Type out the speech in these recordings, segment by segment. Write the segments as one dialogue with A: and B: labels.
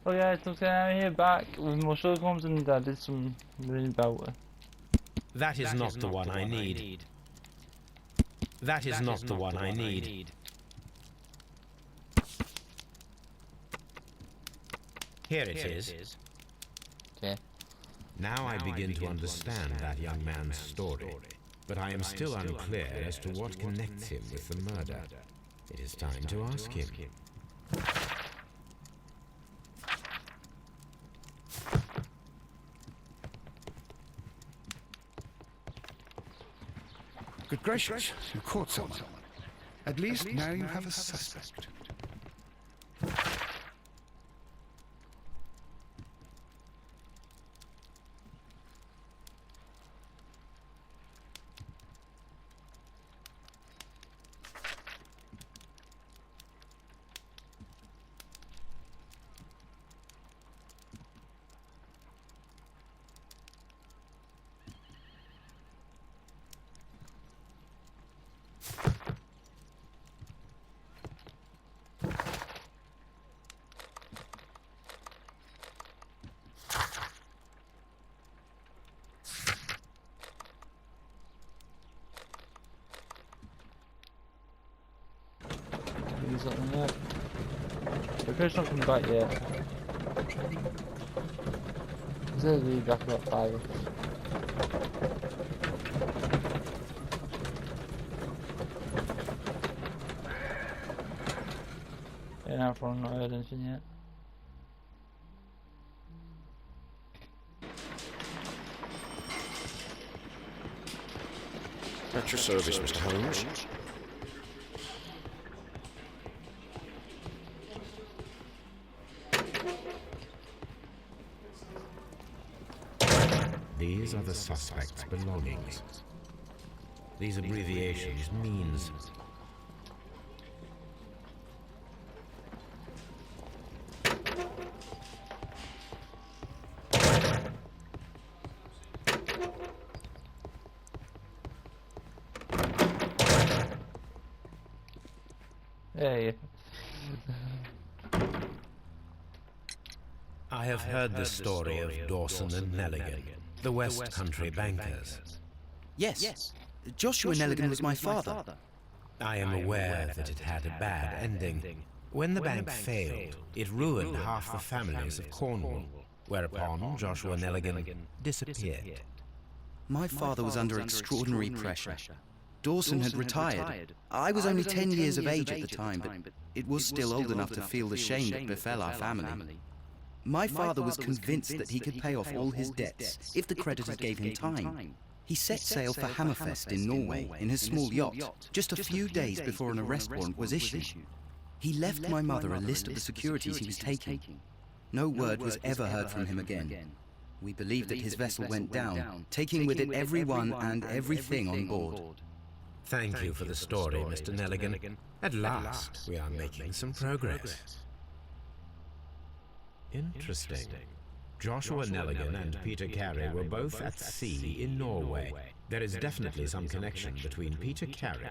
A: Oh yeah, so I'm here back with more Sherlock Holmes and I did some really belter.
B: That is not the one I need. That is not the one I need. Here it is.
A: Okay.
B: Now I begin to understand that young man's story, but I am still unclear as to what connects him with the murder. It is time to ask him.
C: Good gracious, you caught someone. At least now you have a suspect.
A: He's not in yet. The fish not come back yet. He's gonna be back about 5. Yeah, now I've not heard anything yet.
D: At your service, Mr. Holmes.
B: These are the suspect's belongings. These abbreviations means.
A: Yeah.
B: I have heard the story of Dawson and Nelligan, the West Country bankers.
E: Yes. Joshua Nelligan was my father.
B: I am aware that it had a bad ending. When the bank failed, it ruined half the families of Cornwall, whereupon Joshua Nelligan disappeared.
E: My father was under extraordinary pressure. Dawson had retired. I was only 10 years of age at the time, but it was still old enough to feel the shame that befell our family. My father was convinced that he could pay off all his debts if the creditors gave him time. He set sail for Hammerfest in Norway in his small yacht just a few days before an arrest warrant was issued. He left my mother a list of the securities he was taking. No word was ever heard from him again. We believe that his vessel went down, taking with it everyone and everything on board.
B: Thank you for the story, Mr. Nelligan. At last, we are making some progress. Interesting. Joshua Nelligan and Peter Carey were both at sea in Norway. There is definitely some connection between Peter Carey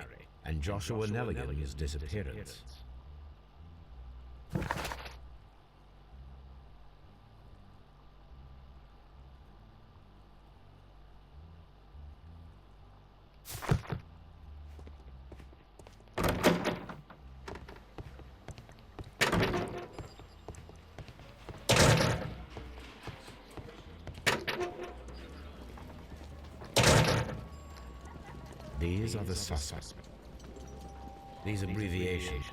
B: and Joshua Nelligan's disappearance. These are the suspects. These abbreviations.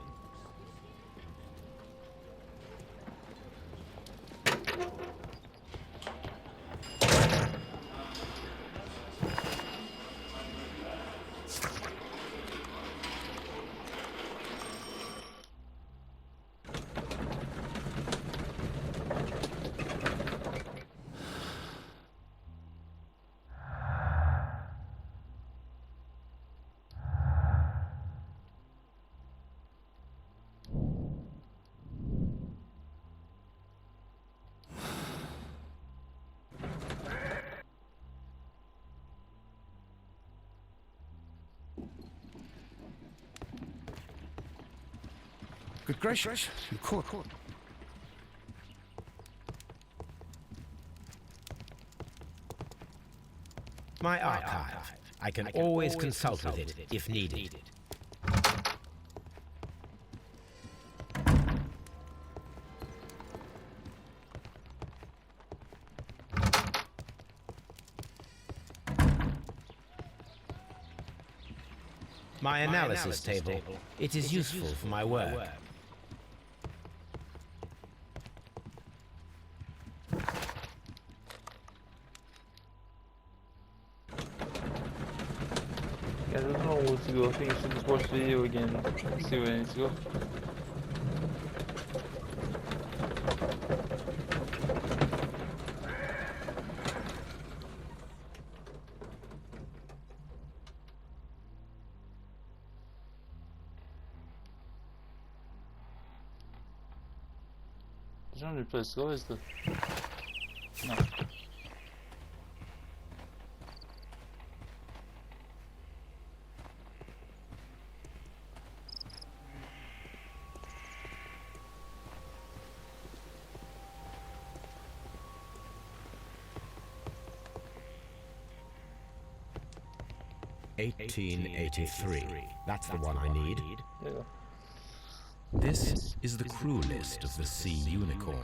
C: Good gracious, you caught.
B: My archive. I can always consult with it if needed. My analysis table. It is useful for my work.
A: Yeah, I don't know where to go. I think I should just watch the video again. See where I need to go. There's no other place to go, is there? No.
B: (1883). That's the one I need.
A: There you go.
B: This is the crew list of the Sea Unicorn.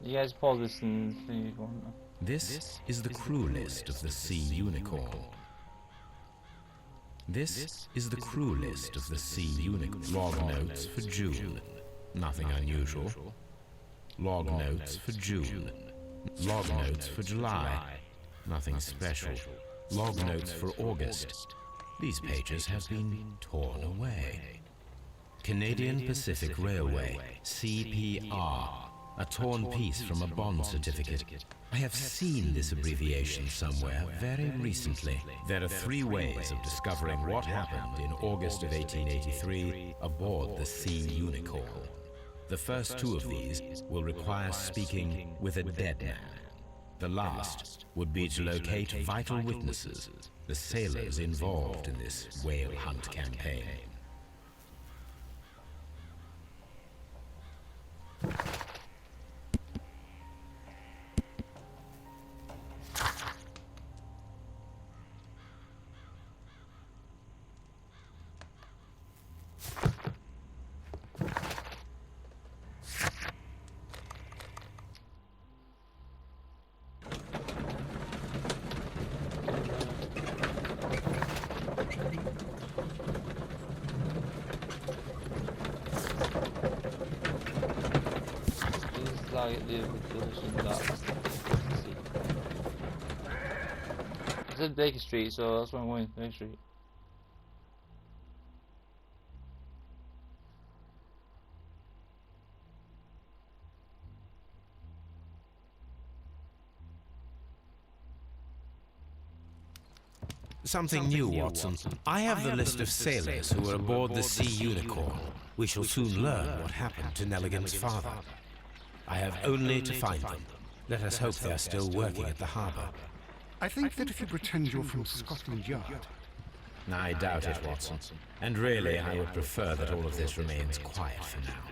A: You guys pause this and see if you want to.
B: This is the crew list of the Sea Unicorn. This is the crew list of the Sea Unicorn. Log notes for June. Nothing unusual. Log notes for June. Log notes for July. Nothing special. Log notes for August. These pages have been torn away. Canadian Pacific Railway, CPR. A torn piece from a bond certificate. I have seen this abbreviation somewhere very recently. There are 3 ways of discovering what happened in August of 1883 aboard the Sea Unicorn. The first 2 of these will require speaking with a dead man. The last would be to locate vital witnesses, the sailors involved in this whale hunt campaign.
A: It's in Baker Street, so that's why I'm going to Baker Street.
B: Something new, Watson. I have the list of sailors who were aboard the Sea Unicorn. We shall soon learn what happened to Nelligan's father. I have only to find them. Let us hope they're still working at the harbour.
C: I think that if you pretend you're from Scotland Yard...
B: I doubt it, Watson. And really, I would prefer that all of this remains quiet for now.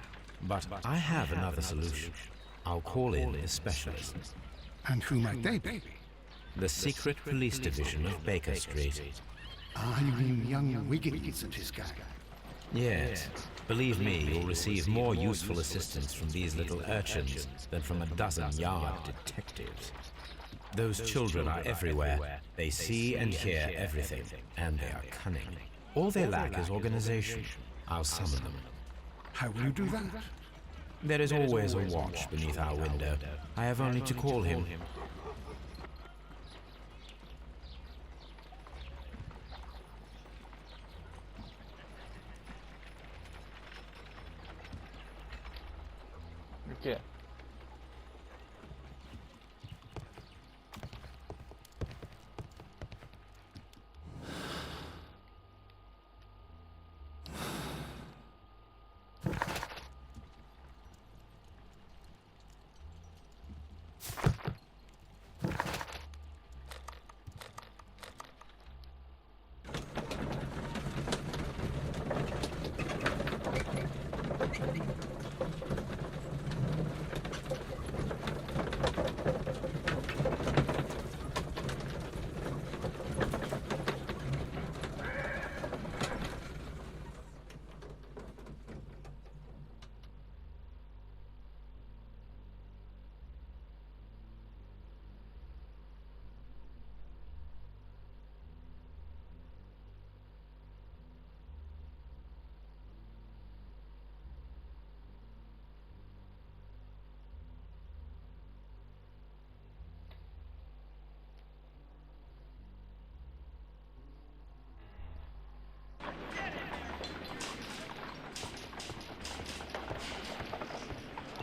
B: But I have another solution. I'll call in the specialists.
C: And who might they be?
B: The secret police division of Baker Street.
C: Ah, you mean young Wiggins and his gang?
B: Yes. Believe me, you'll receive more useful assistance from these little urchins than from a dozen yard detectives. Those children are everywhere. They see and hear everything, and they are cunning. All they lack is organization. I'll summon them.
C: How will you do that?
B: There is always a watch beneath our window. I have only to call him.
A: Okay.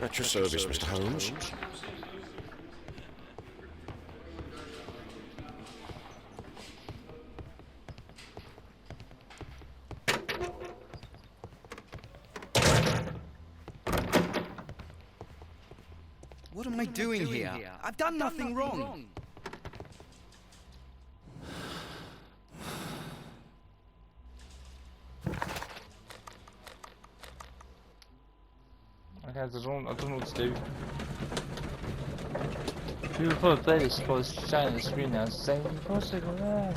D: At your service, Mr. Holmes.
E: What am I doing here? I've done nothing wrong.
A: Okay, I don't know what to do. People put a playlist supposed to shine on the screen now saying, of course I go there.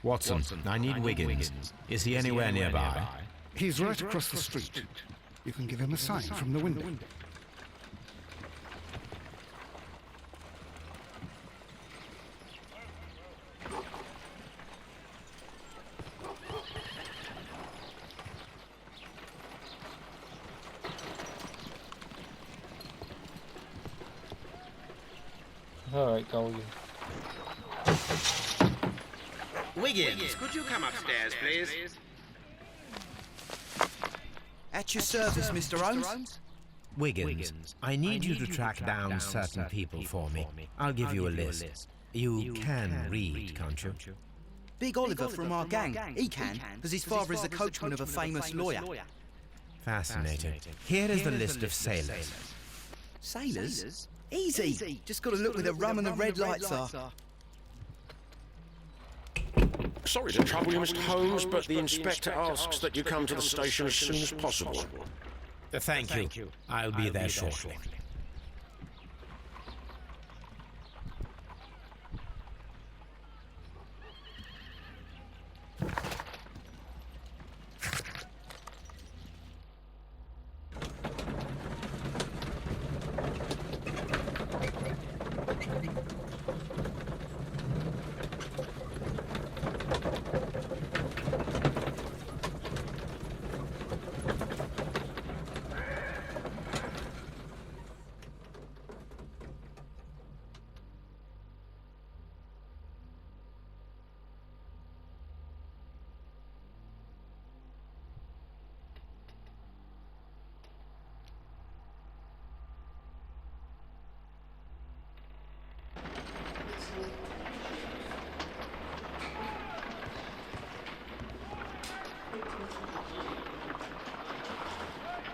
B: Watson, I need Wiggins. Is he anywhere nearby?
C: He's right across the street. You can give him a sign from the window.
A: Alright, go.
F: Wiggins, could you come upstairs, please?
E: At your service, Mr. Holmes.
B: Wiggins, I need you to track down certain people for me. I'll give you a list. You can read, can't you?
E: Big Oliver from our gang. He can, because his father is the coachman of a famous lawyer.
B: Fascinating. Here is the list of sailors.
E: Sailors? Easy. Just got to look where the rum and the red lights are.
D: Sorry to trouble you, Mr. Holmes, but the inspector asks that you come to the station as soon as possible.
B: Thank you. I'll be there shortly.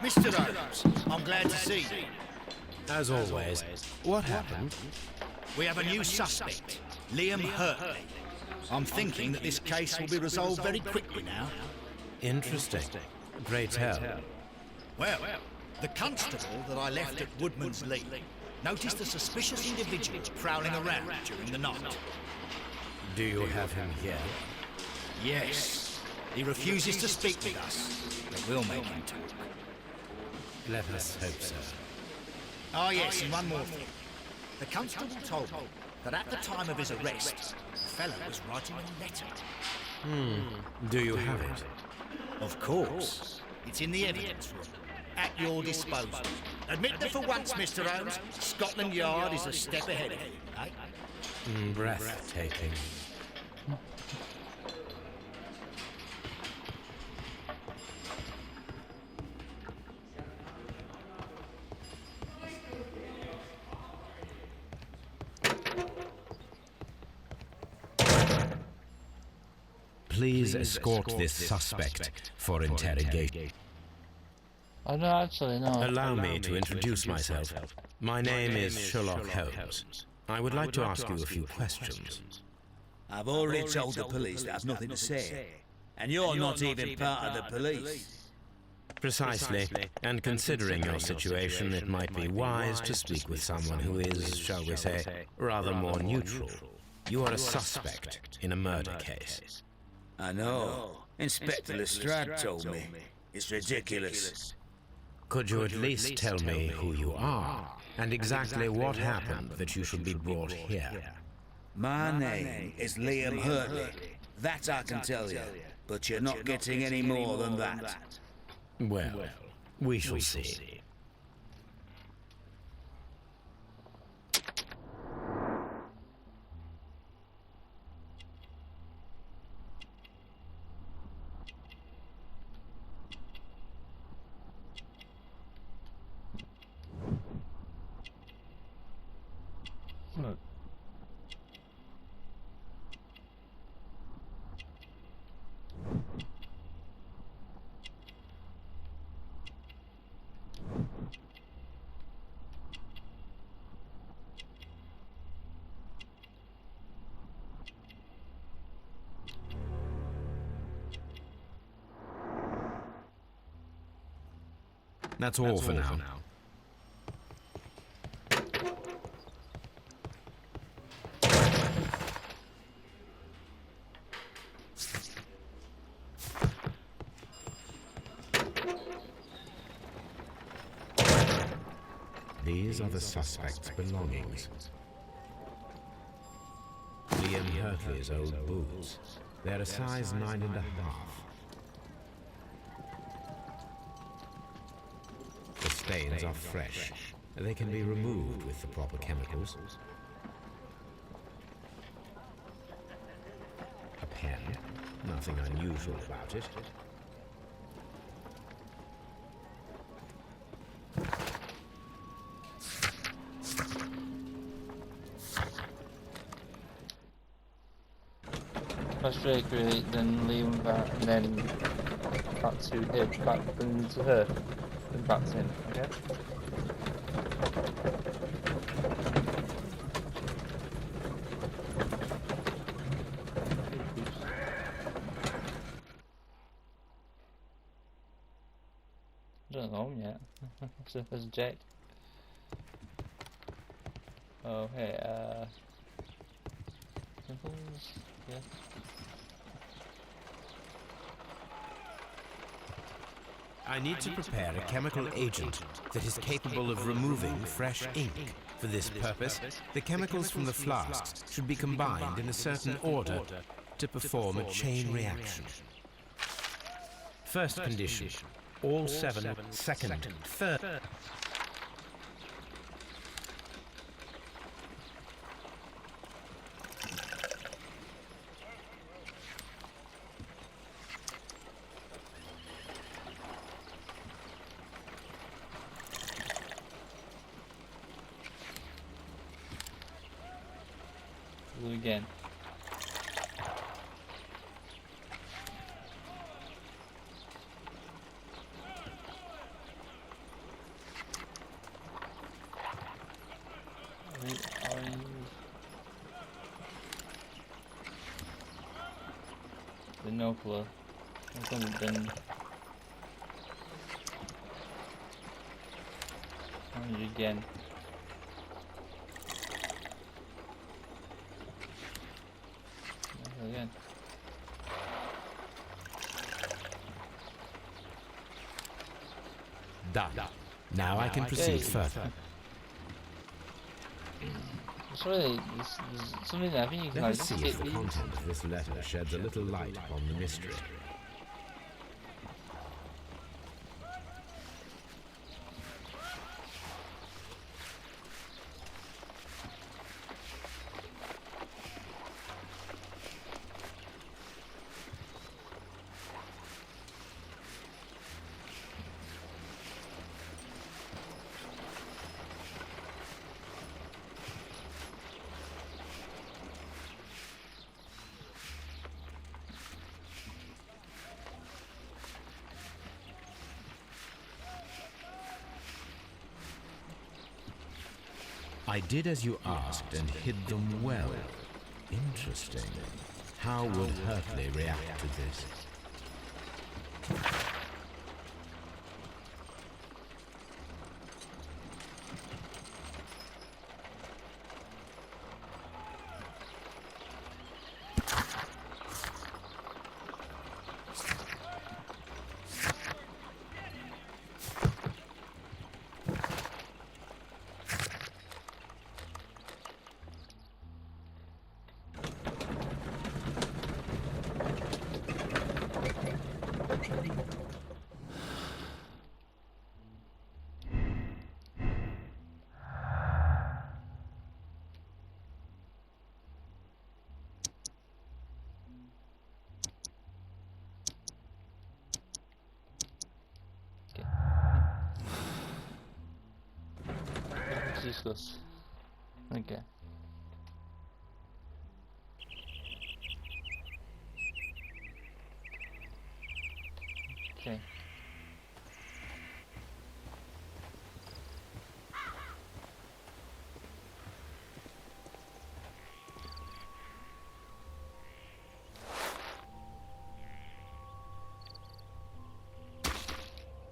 G: Mr. Holmes, I'm glad to see you.
B: As always. What happened?
G: We have a new suspect, Liam Hurtley. I'm thinking that this case will be resolved very quickly now.
B: Interesting. Pray tell.
G: Well, the constable that I left at Woodman's Lee noticed a suspicious individual prowling around during the night.
B: Do you have him here?
G: Yes. He refuses to speak with us, but we'll make him talk.
B: Let us hope so.
G: Ah, yes, and one more thing. The constable told me that at the time of his arrest, the fellow was writing a letter.
B: Do you have it?
G: Of course. It's in the evidence room. At your disposal. Admit that for once, Mr. Holmes, Scotland Yard is a step ahead of you, eh?
B: Breathtaking. Please escort this suspect for interrogation.
A: I don't actually know.
B: Allow me to introduce myself. My name is Sherlock Holmes. I would like to ask you a few questions.
H: I've already told the police that I've nothing to say. And you're not even part of the police.
B: Precisely. And considering your situation, it might be wise to speak with someone who is, shall we say, rather more neutral. You are a suspect in a murder case.
H: I know. Inspector Lestrade told me. It's ridiculous.
B: Could you at least tell me who you are, and exactly what happened that you should be brought here?
H: My name is Liam Hurtley. That I can tell you. But you're not getting any more than that.
B: Well, we shall see.
A: Look.
B: That's all for now. These are the suspect's belongings. Liam Hurtley's old boots. They're a size 9.5. The stains are fresh. They can be removed with the proper chemicals. A pen. Nothing unusual about it.
A: First recreate, then Liam back, and then back to him, back to her, then back to him, okay? I don't know home yet. So there's a Jake. Oh, hey, Simples, yeah.
B: I need to prepare a chemical agent that is capable of removing fresh ink. For this purpose, the chemicals from the flasks should be combined in a certain order to perform a chain reaction. First condition, all 7, second, third.
A: Do it again. No clue. I haven't been. Orange again. Again.
B: Done. Now I can proceed further.
A: Sorry, there's something there. I think you can
B: Let us
A: like,
B: see if the content of this letter sheds a little light upon the mystery. I did as you asked and hid them well. Interesting. How would Hurtley react to this?
A: discuss. Okay. Okay.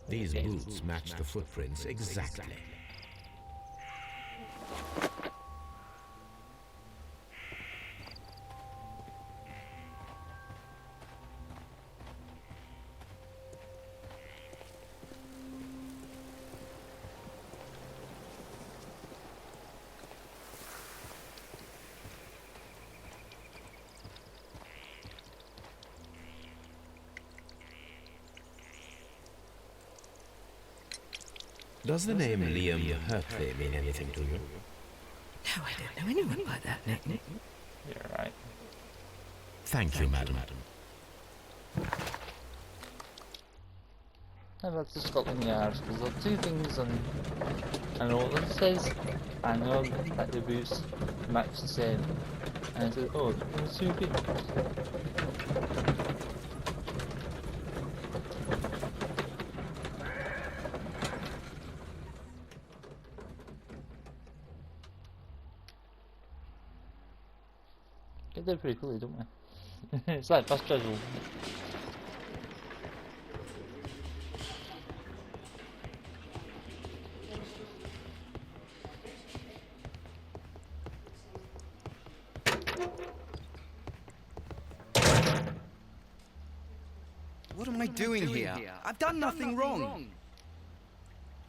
B: These boots match the footprints exactly. Does the name Liam Hurtley mean anything to you?
I: No, I don't know anyone by that name.
A: You're right.
B: Thank you, madam.
A: I've had to Scotland Yard because there are two things on. I know what it says. I know that the boots match the same. And I said, oh, there's two things. Get there pretty quickly, don't we? It's like fast travel.
E: What am I doing here? I've done nothing wrong.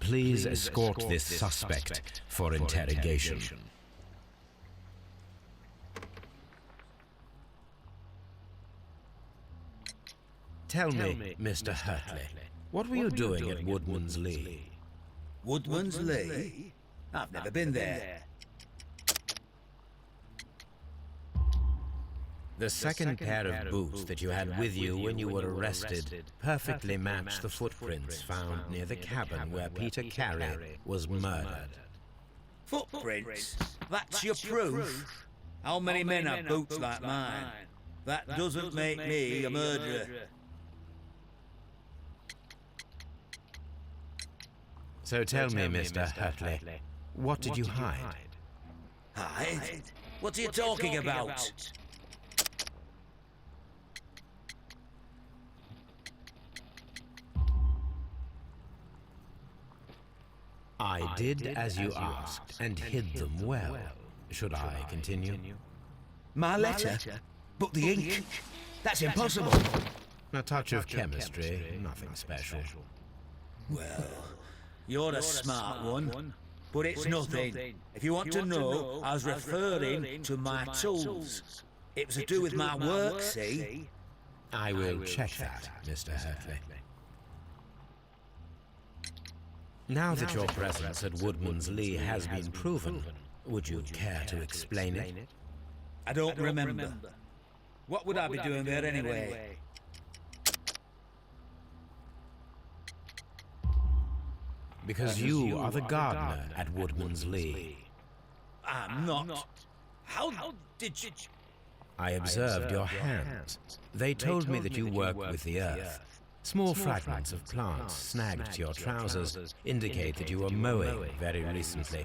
B: Please escort this suspect for interrogation. Tell me, Mr. Hurtley, what were you doing at Woodman's Lee?
H: Woodman's Lee? I've never been there.
B: The second pair of boots that you had with you when you were arrested perfectly match the footprints found near the cabin where Peter Carey was murdered.
H: Footprints? That's your proof? How many men have boots like mine? That doesn't make me a murderer.
B: So tell me, Mr. Hurtley, what did you hide?
H: Hide? What are you talking about?
B: I did as you asked and hid them well. Should I continue?
H: My letter? But the ink? That's impossible.
B: A touch of chemistry, nothing special.
H: Well, you're a smart one, but it's nothing. If you want to know, I was referring to my tools. It was to do with my work, see?
B: I will check that, Mr. Hurtley. Now that your presence at Woodman's Lee has been proven, would you care to explain it?
H: I don't remember. What would I be doing there anyway?
B: Because you are the gardener at Woodman's Lee.
H: I'm not. How did you...
B: I observed your hands. They told me that you work with the earth. Small fragments of plants snagged to your trousers indicate that you were mowing very recently.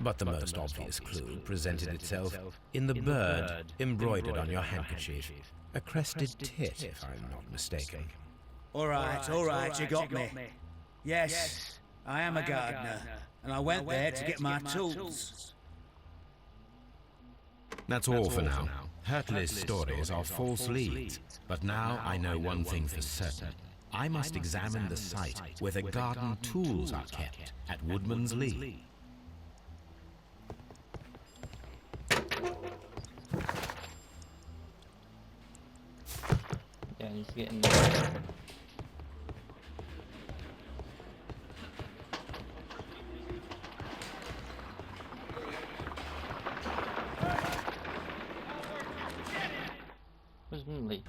B: But the most obvious clue presented itself in the bird embroidered on your handkerchief. A crested tit, if I'm not mistaken.
H: All right, you got me. Yes, I am a gardener, and I went there to get my tools.
B: That's all for now. Hurtley's stories are false leads, but now I know one thing for certain. I must examine the site where the garden tools are kept at Woodman's Lee.
A: Yeah, he's getting there. Where's Lee?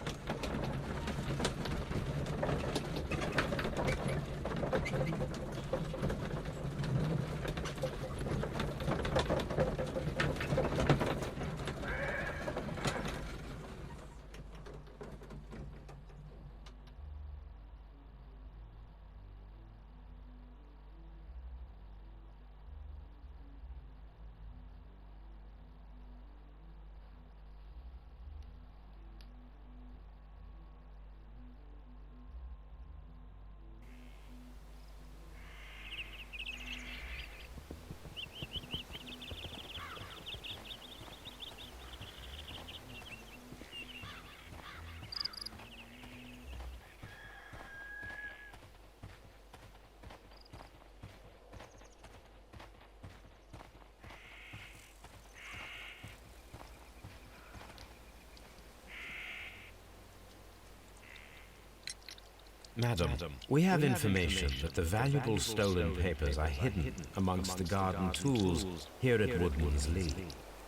B: Madam, we have information that the valuable stolen papers are hidden amongst the garden tools here at Woodman's Lee.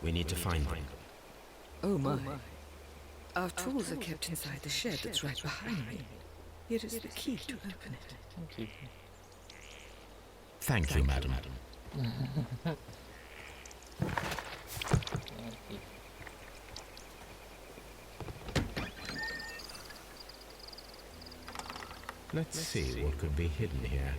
B: We need to find them.
I: Oh my. Our tools are kept inside the shed that's right behind me. Here is the key to open it.
A: Thank you.
B: Thank you, madam. Let's see what could be hidden here.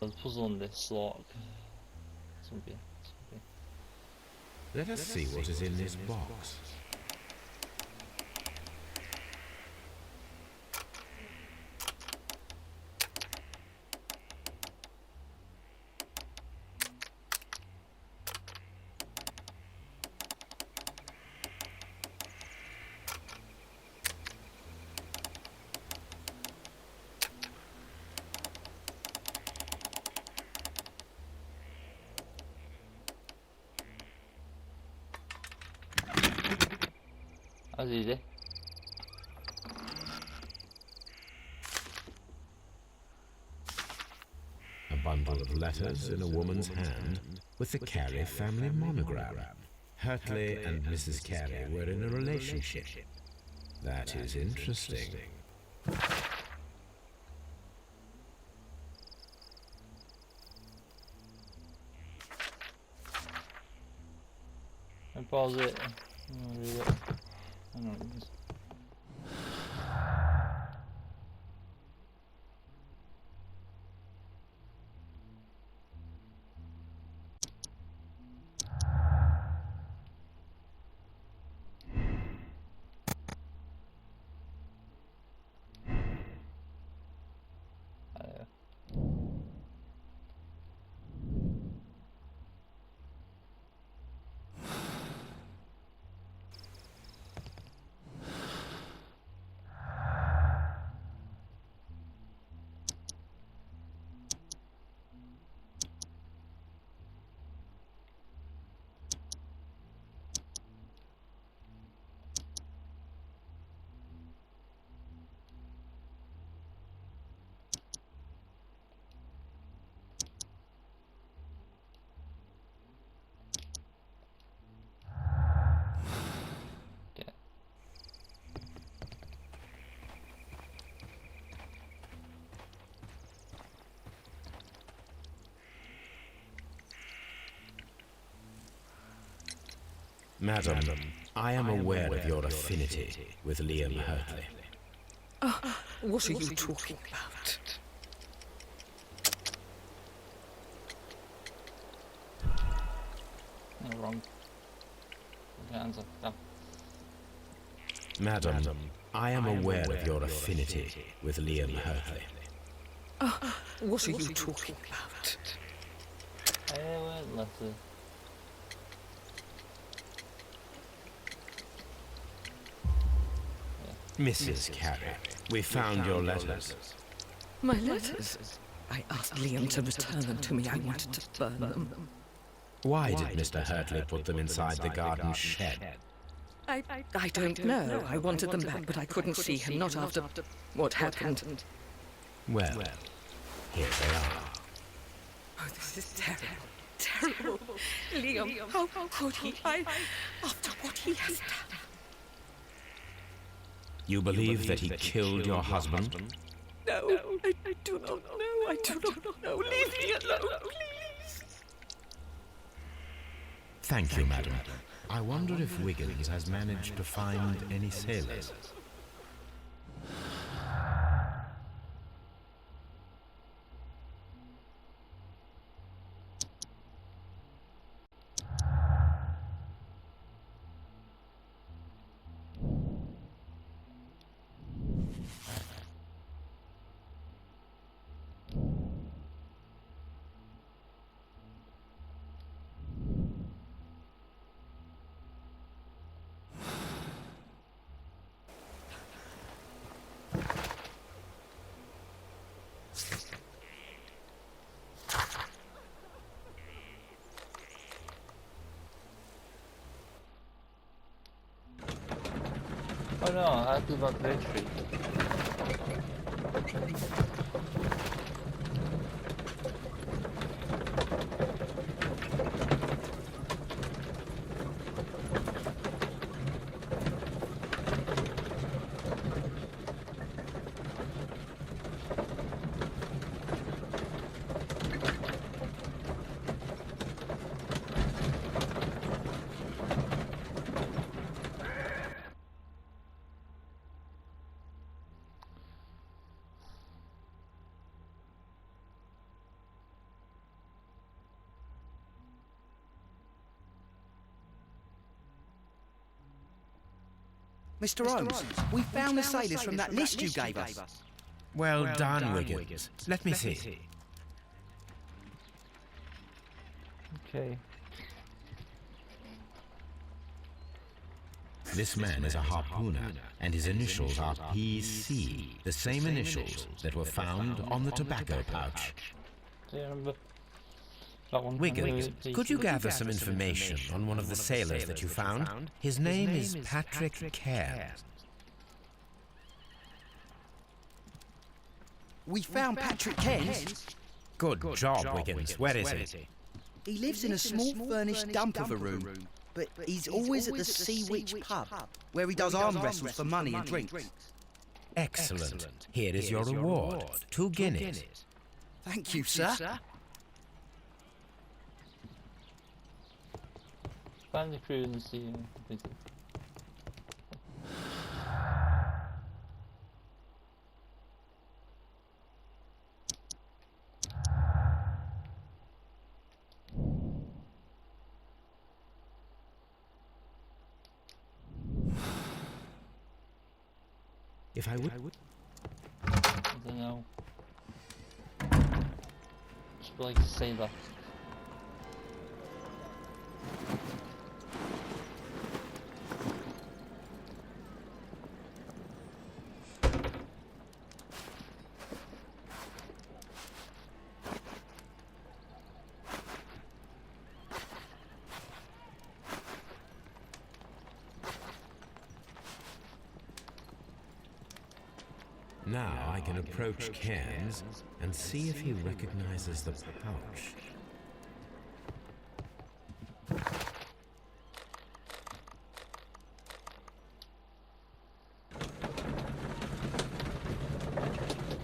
A: There's a puzzle on this lock. Something.
B: Let us see what is in this box.
A: That's easy.
B: A bundle of letters in a woman's hand with the Carey family monogram. Hurtley and Mrs. Carey were in a relationship. That is interesting.
A: I pause it. I'm gonna read it. I know what it is.
B: Madam, I am aware of your affinity with Liam Hurtley.
I: Oh, what are you talking about?
A: No, wrong. Okay, answer. Go.
B: Madam, I am aware of your affinity with Liam Hurtley.
I: Oh, what are you talking about?
A: Letter.
B: Mrs. Carey, we found your letters.
I: My letters? I asked Liam to return them to me. I wanted to burn them.
B: Why did Mr. Hurtley put them inside the garden shed?
I: I don't know. I wanted them back, but I couldn't see him, not after what happened.
B: Well, here they are.
I: Oh, this is terrible. Terrible. Liam, how could he? After what he has done.
B: You believe that he killed your husband?
I: No, I do not know. I do not know. Leave me alone, please.
B: Thank you, madam. I wonder if Wiggins has managed to find any sailors.
A: Oh no, I have to go to the tree.
E: Mr. Holmes, we found the sailors from that list you gave us.
B: Well done, Wiggins. Let me see.
A: Okay.
B: This man is a harpooner, and his initials are PC, the same initials that were found on the tobacco pouch.
A: Do you remember that one?
B: Wiggins, could you gather some information on one of the sailors that you found? His name is Patrick Cairns.
E: We found Patrick Cairns?
B: Good job, Wiggins. Where is he?
E: He lives in a small furnished dump of a room, but he's always at the Sea Witch pub, where he does arm wrestles for money and drinks.
B: Excellent. Here is your reward. 2 guineas.
E: Thank you, sir.
A: Find the crew in the sea and complete it.
B: If I would...
A: I don't know. Just be like a sailor.
B: Now I can approach Cairns and see if he recognizes the pouch.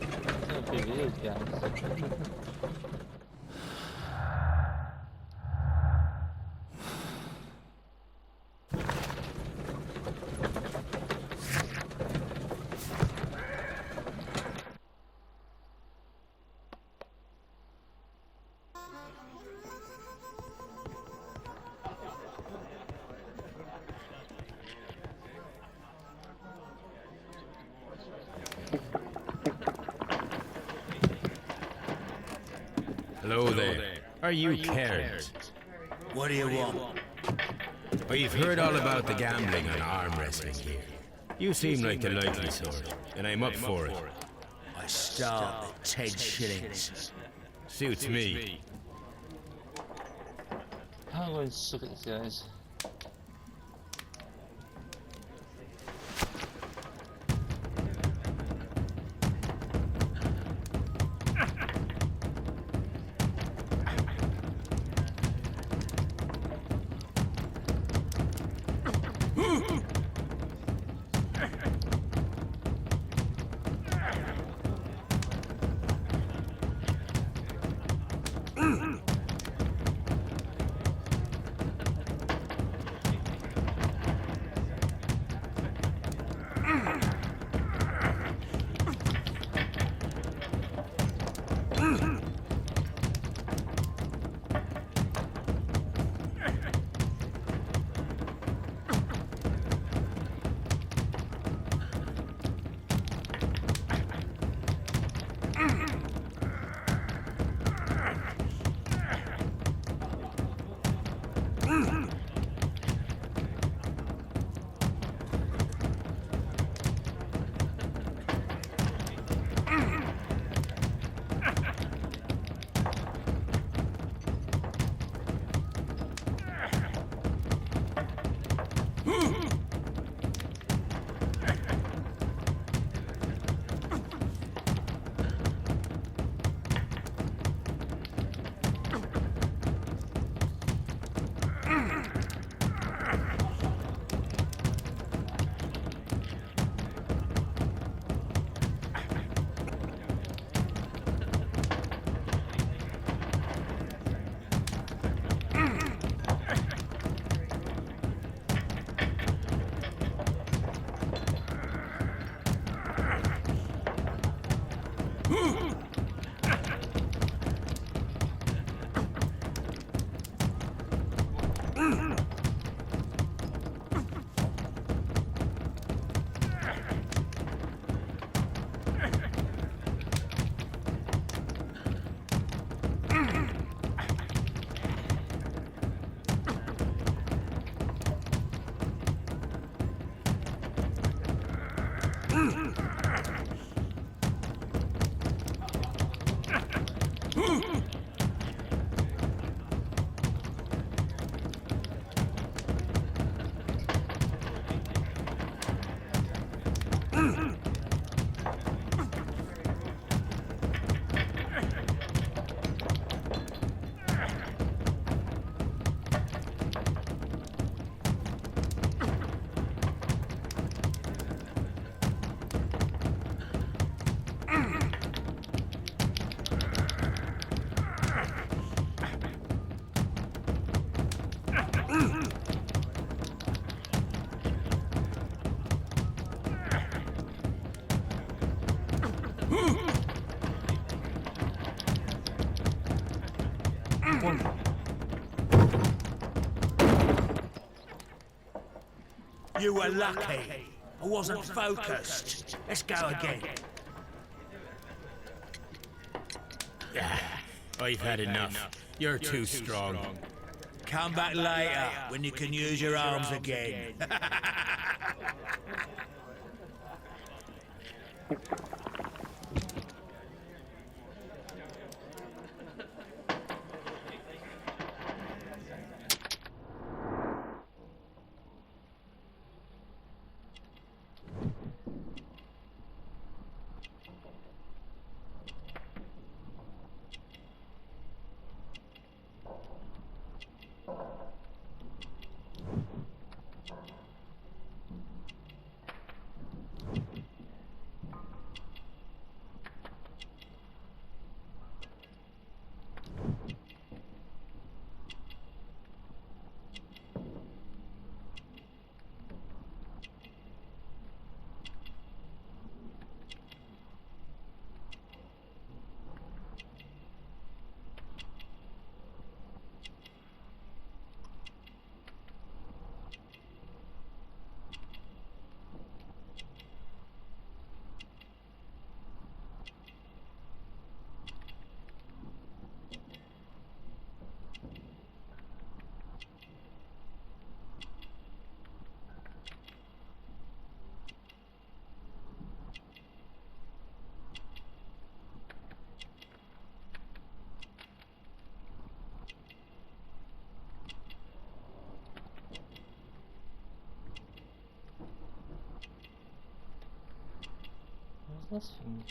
A: It's gonna be weird, guys.
B: Hello there. Are you Cairns?
H: What do you want?
B: We've heard all about the gambling and arm wrestling here. You seem like the likely sort, and I'm up for it.
H: I start at 10 shillings.
B: Suits me.
A: I'm going to suck at these guys.
H: You were lucky. I wasn't focused. Let's go again.
B: I've had enough. You're too strong.
H: Come back later when you can use your arms again.
A: Where's this thing?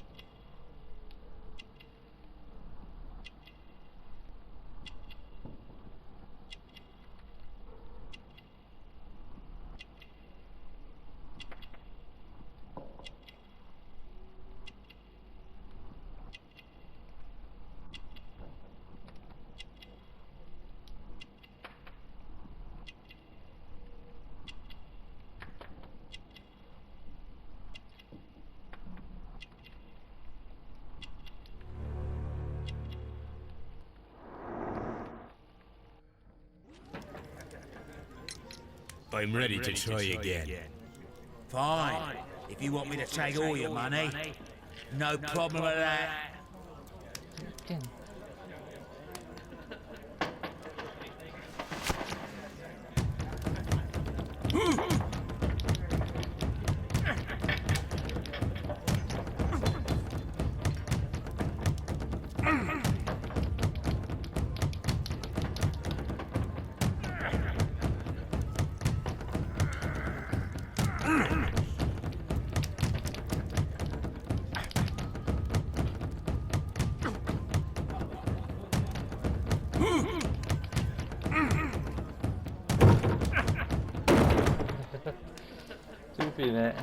B: I'm ready to try again.
H: Fine. If you want me to take all your money, no problem with that.
A: Again.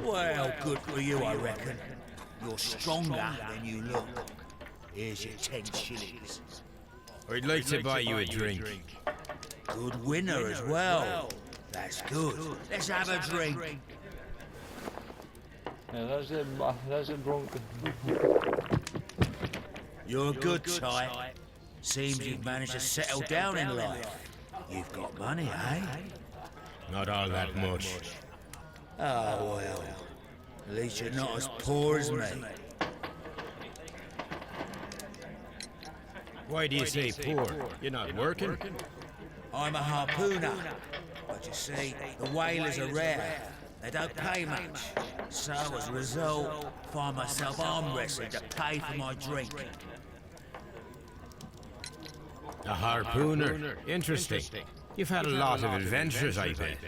H: Well, good for you, I reckon. You're stronger than you look. Here's your 10 shillings.
B: I'd like to buy you a drink.
H: Good winner as well. That's good. Let's have a drink.
A: Yeah, that's a drunk.
H: You're a good type. Seems you've managed to settle down in life. You've got money, eh?
B: Not all that much.
H: Oh, well. At least you're not as poor as me.
B: Why do you say poor? You're not working?
H: I'm a harpooner. But you see, the whalers are rare. They don't pay much. So, as a result, find myself arm wrestling to pay for my drink.
B: A harpooner. Interesting. You've had a lot of adventures, I bet.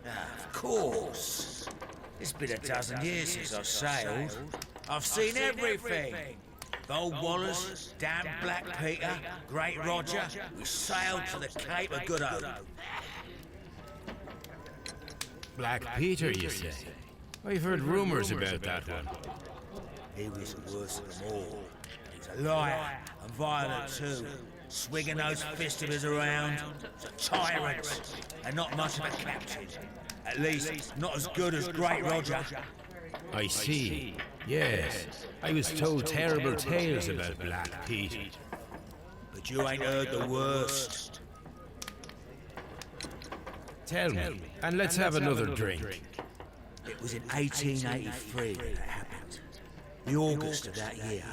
H: Of course. It's been a dozen years since I've sailed. I've seen everything. Gold Wallace, damn Black Peter, Great Roger. We sailed to the Cape of Good Hope.
B: Black Peter, you say? I've heard rumors about that one.
H: He was the worst of them all. He was a liar and violent too. Swinging those fists of his around. A tyrant. And not much of a captain. At least, not as good as Great Roger.
B: I see. Yes. I was told terrible tales about Black Peter.
H: But you ain't heard the worst.
B: Tell me, and let's have another drink.
H: It was in 1883 that it happened. The August of that year.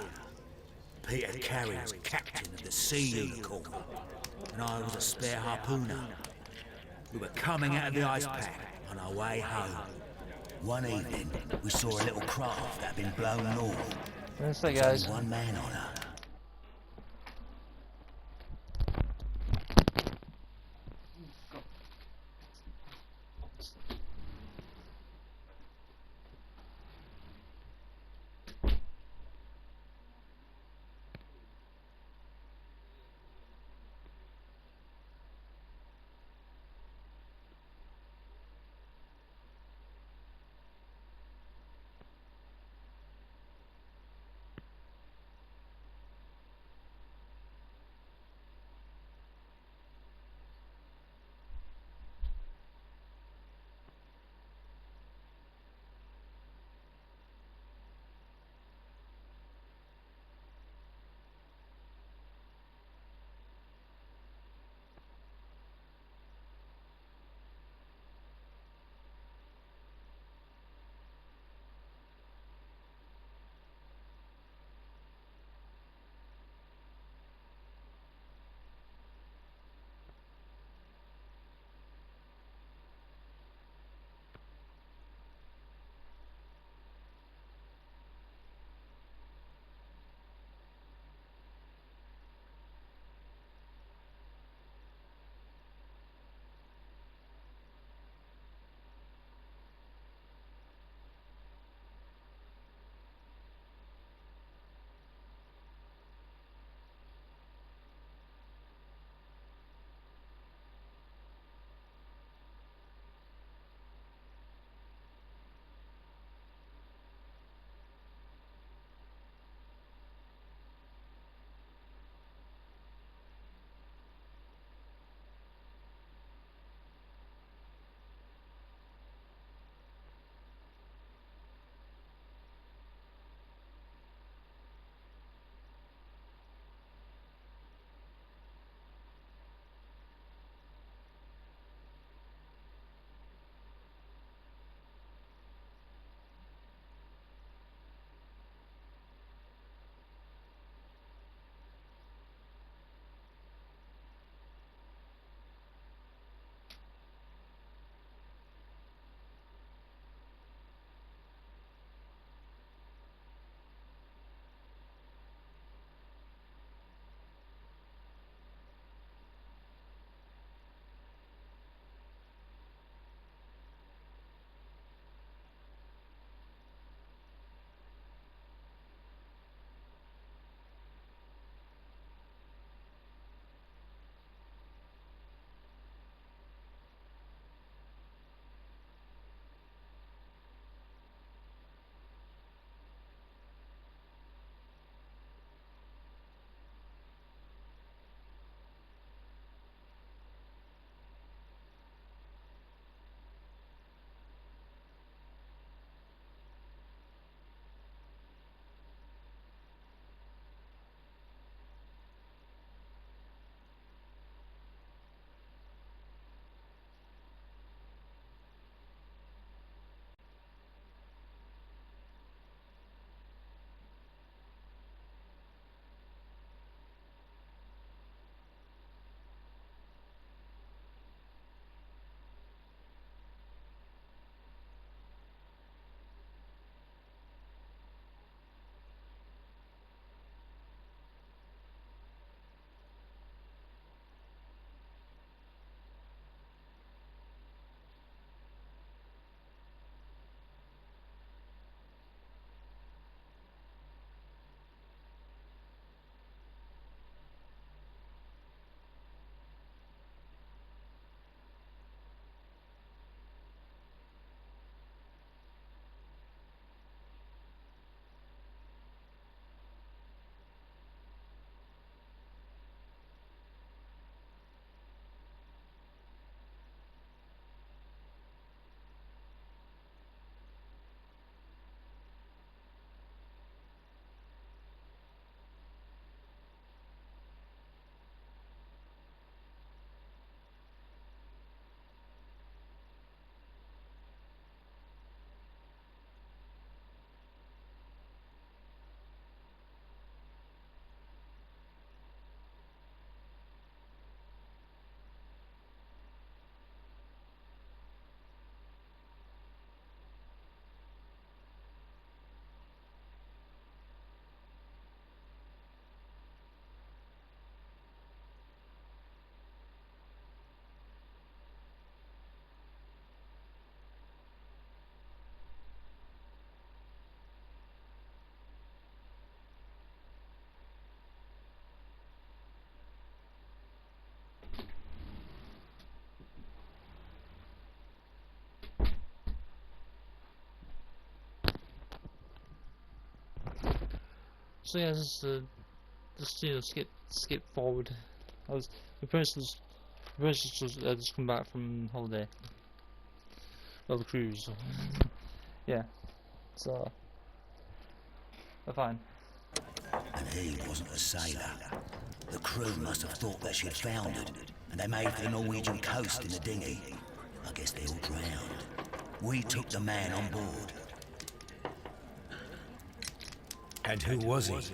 H: Peter Carey was captain of the Sea Unicorn, and I was a spare harpooner. We were coming out of the ice pack on our way home. One evening, we saw a little craft that had been blown north.
A: Where's that,
H: There was
A: guys?
H: only one man on her.
A: So yeah, just you know, skip forward. The person's just come back from holiday. Well, the cruise. So. Yeah. So they're fine.
H: And he wasn't a sailor. The crew must have thought that she'd foundered, and they made for the Norwegian coast in a dinghy. I guess they all drowned. We took the man on board.
B: And who was he?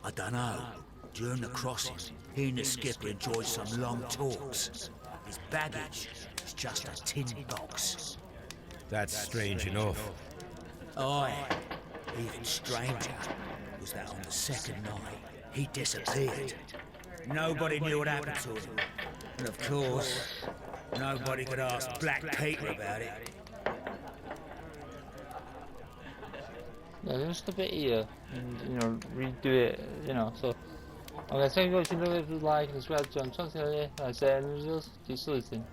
H: I don't know. During the crossing, he and the skipper enjoyed some long talks. His baggage was just a tin box.
B: That's strange enough.
H: Aye. Even stranger was that on the second night, he disappeared. Nobody knew what happened to him. And of course, nobody could ask Black Peter about it.
A: Yeah, just a bit here, and you know, redo it, you know. So I'm gonna thank you guys for listening, like, subscribe to John Chance, like I said, and just keep listening.